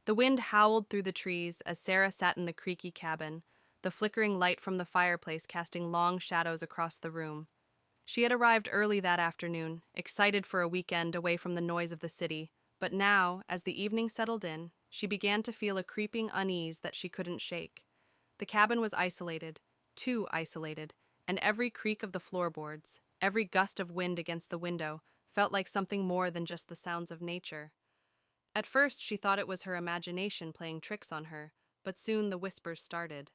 The wind howled through the trees as Sarah sat in the creaky cabin, the flickering light from the fireplace casting long shadows across the room. She had arrived early that afternoon, excited for a weekend away from the noise of the city, but now, as the evening settled in, she began to feel a creeping unease that she couldn't shake. The cabin was isolated, too isolated, and every creak of the floorboards, every gust of wind against the window, felt like something more than just the sounds of nature. At first, she thought it was her imagination playing tricks on her, but soon the whispers started.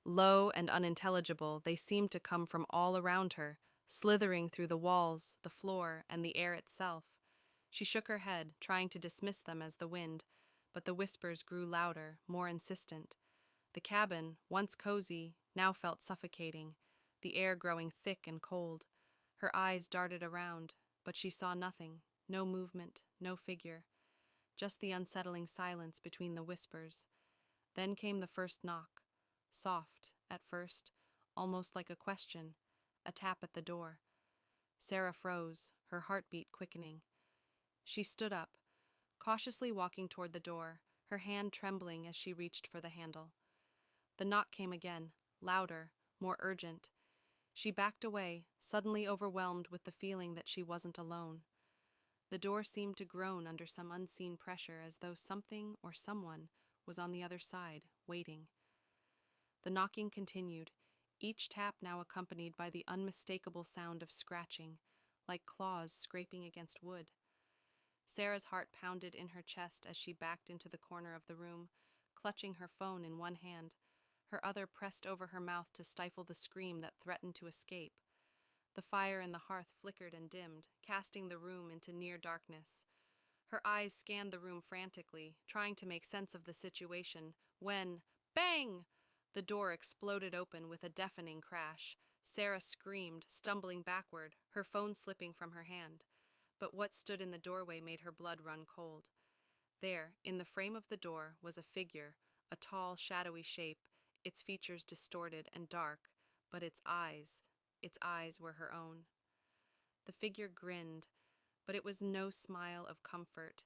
Low and unintelligible, they seemed to come from all around her, slithering through the walls, the floor, and the air itself. She shook her head, trying to dismiss them as the wind, but the whispers grew louder, more insistent. The cabin, once cozy, now felt suffocating, the air growing thick and cold. Her eyes darted around, but she saw nothing, no movement, no figure, just the unsettling silence between the whispers. Then came the first knock, soft, at first, almost like a question, a tap at the door. Sarah froze, her heartbeat quickening. She stood up, cautiously walking toward the door, her hand trembling as she reached for the handle. The knock came again, louder, more urgent. She backed away, suddenly overwhelmed with the feeling that she wasn't alone. The door seemed to groan under some unseen pressure, as though something or someone was on the other side, waiting. The knocking continued, each tap now accompanied by the unmistakable sound of scratching, like claws scraping against wood. Sarah's heart pounded in her chest as she backed into the corner of the room, clutching her phone in one hand, her other pressed over her mouth to stifle the scream that threatened to escape. The fire in the hearth flickered and dimmed, casting the room into near darkness. Her eyes scanned the room frantically, trying to make sense of the situation, when, bang! The door exploded open with a deafening crash. Sarah screamed, stumbling backward, her phone slipping from her hand. But what stood in the doorway made her blood run cold. There, in the frame of the door, was a figure, a tall, shadowy shape, its features distorted and dark, but its eyes were her own. The figure grinned, but it was no smile of comfort.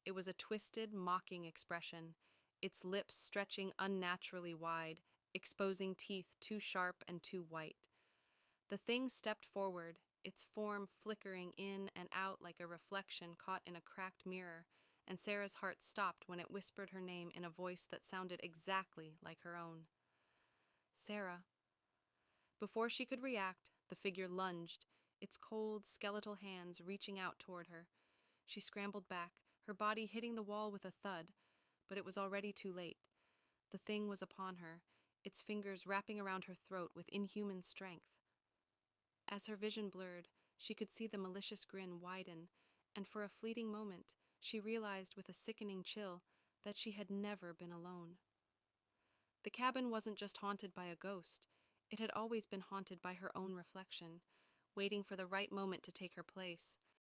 It was a twisted, mocking expression, its lips stretching unnaturally wide, exposing teeth too sharp and too white. The thing stepped forward, its form flickering in and out like a reflection caught in a cracked mirror, and Sarah's heart stopped when it whispered her name in a voice that sounded exactly like her own. Sarah. Before she could react, the figure lunged, its cold, skeletal hands reaching out toward her. She scrambled back, her body hitting the wall with a thud, but it was already too late. The thing was upon her, its fingers wrapping around her throat with inhuman strength. As her vision blurred, she could see the malicious grin widen, and for a fleeting moment, she realized with a sickening chill that she had never been alone. The cabin wasn't just haunted by a ghost, it had always been haunted by her own reflection, waiting for the right moment to take her place.